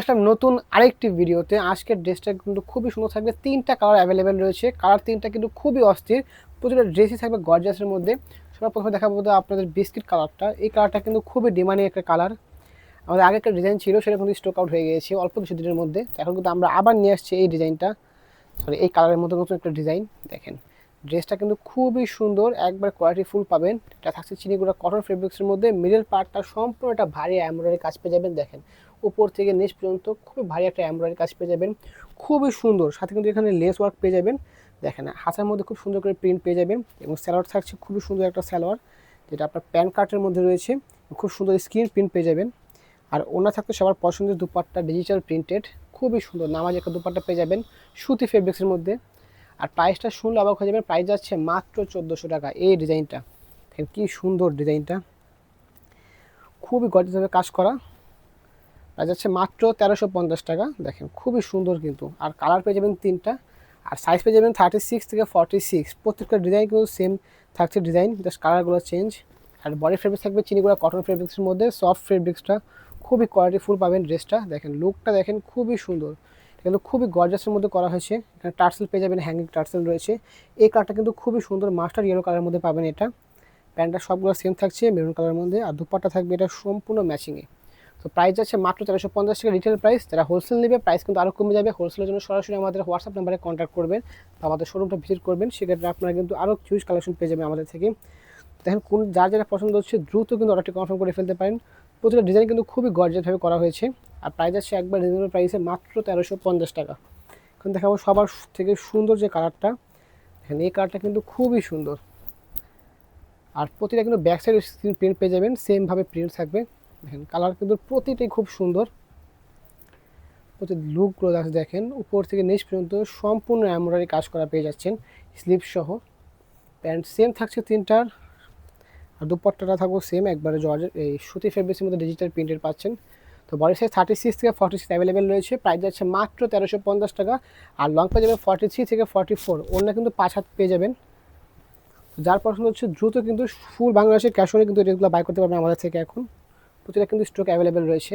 আসলাম নতুন আরেকটি ভিডিওতে। আজকের ড্রেসটা কিন্তু খুবই সুন্দর থাকবে। ৩টা কালার অ্যাভেলেবেল রয়েছে। কালার ৩টা কিন্তু খুবই অস্থির। প্রতিটা ড্রেসই থাকবে গর্জিয়াসের মধ্যে। সবার প্রথমে দেখাবো আপনাদের বিস্কিট কালারটা। এই কালারটা কিন্তু খুবই ডিমান্ডিং একটা কালার। আমাদের আগে একটা ডিজাইন ছিল, সেটা কিন্তু স্টক আউট হয়ে গিয়েছে অল্প কিছু দিনের মধ্যে। এখন কিন্তু আমরা আবার নিয়ে আসছি এই ডিজাইনটা, সরি এই কালারের মধ্যে নতুন একটা ডিজাইন। দেখেন ড্রেসটা কিন্তু খুবই সুন্দর, একবার কোয়ালিটি ফুল পাবেন। এটা থাকছে চিনিগুড়া কটন ফেব্রিক্সের মধ্যে। মিডল পার্টটা সম্পূর্ণ একটা ভারী এমব্রয়ডারি কাজ পেয়ে যাবেন। দেখেন উপর থেকে নিচ পর্যন্ত খুবই ভারী একটা এমব্রয়ডারি কাজ পেয়ে যাবেন, খুবই সুন্দর। সাথে কিন্তু এখানে লেস ওয়ার্ক পেয়ে যাবেন। দেখেন হাতার মধ্যে খুব সুন্দর করে প্রিন্ট পেয়ে যাবেন, এবং স্যালোয়ার থাকছে খুবই সুন্দর একটা স্যালোয়ার, যেটা আপনার প্যান কার্টের মধ্যে রয়েছে। খুব সুন্দর স্ক্রিন প্রিন্ট পেয়ে যাবেন। আর ওনা থাকতে সবার পছন্দের দুপাট্টা ডিজিটাল প্রিন্টেড, খুবই সুন্দর নামাজি একটা দুপাট্টা পেয়ে যাবেন সুতি ফেব্রিক্সের মধ্যে। আর প্রাইসটা শুনলে অবাক হয়ে যাবেন, প্রাইস যাচ্ছে মাত্র 1400 টাকা। এই ডিজাইনটা দেখেন কি সুন্দর, ডিজাইনটা খুবই গর্জিয়াসভাবে কাজ করা। প্রাইস যাচ্ছে মাত্র 1350 টাকা। দেখেন খুবই সুন্দর কিন্তু। আর কালার পেয়ে যাবেন 3টা, আর সাইজ পেয়ে যাবেন 36 থেকে 46। প্রত্যেকটা ডিজাইন কিন্তু সেম থাকছে ডিজাইন, জাস্ট কালারগুলো চেঞ্জ। আর বডি ফেব্রিক্স থাকবে চিনিগুড়া কটন ফেব্রিক্সের মধ্যে। সফট ফেব্রিক্সটা খুবই কোয়ালিটিফুল পাবেন ড্রেসটা। দেখেন লুকটা দেখেন খুবই সুন্দর, কিন্তু খুবই গর্জাসের মধ্যে করা হয়েছে। এখানে টার্সেল পেয়ে যাবেন, হ্যাঙ্গিং টার্সেল রয়েছে। এই কালারটা কিন্তু খুবই সুন্দর, মাস্টার ইয়েলো কালারের মধ্যে পাবেন এটা। প্যান্টটা সবগুলো সেম থাকছে মেরুন কালারের মধ্যে, আর দুপাট্টা থাকবে এটা সম্পূর্ণ ম্যাচিংয়ে। তো প্রাইস যাচ্ছে মাত্র 1350 টাকা রিটেল প্রাইস। যারা হোলসেল নেবে প্রাইস কিন্তু আরও কমে যাবে। হোলসেলের জন্য সরাসরি আমাদের হোয়াটসঅ্যাপ নাম্বারে কন্ট্যাক্ট করবেন বা আমাদের শোরুমটা ভিজিট করবেন, সেক্ষেত্রে আপনারা কিন্তু আরও হিউজ কালেকশন পেয়ে যাবেন আমাদের থেকে। দেখেন কোন যার যেটা পছন্দ হচ্ছে দ্রুত কিন্তু অর্ডারটি কনফার্ম করে ফেলতে পারেন। প্রতিটা ডিজাইন কিন্তু খুবই গর্জিয়াসভাবে করা হয়েছে। আর প্রাইস আছে একবার রিজনেবল প্রাইসে মাত্র 1350 টাকা। এখন দেখাবো সবার থেকে সুন্দর যে কালারটা। দেখেন এই কালারটা কিন্তু খুবই সুন্দর। আর প্রতিটা কিন্তু ব্যাক সাইড স্ক্রিন প্রিন্ট পেয়ে যাবেন, সেমভাবে প্রিন্ট থাকবে। দেখেন কালার কিন্তু প্রতিটাই খুব সুন্দর। প্রতি লুকগুলো দেখেন উপর থেকে নিচ পর্যন্ত সম্পূর্ণ এমব্রয়ডারি কাজ করা পেয়ে যাচ্ছেন স্লিভ সহ। প্যান্ট সেম থাকছে 3টার। আর দুপাট্টাটা থাকবো সেম একবারে জর্জের এই সুতি ফেব্রিক্সের মধ্যে ডিজিটাল প্রিন্টের পাচ্ছেন। তো বডি সাইজ 36 থেকে 46 অ্যাভেলেবেল রয়েছে। প্রাইস যাচ্ছে মাত্র 1350 টাকা। আর লং পেয়ে যাবেন 43 থেকে 44। ওনারা কিন্তু 5 হাত পেয়ে যাবেন। যার পছন্দ হচ্ছে দ্রুত কিন্তু ফুল বাংলাদেশের ক্যাশ অনে কিন্তু এগুলো বাই করতে পারবেন আমাদের থেকে। এখন প্রতিটা কিন্তু স্টক অ্যাভেলেবেল রয়েছে।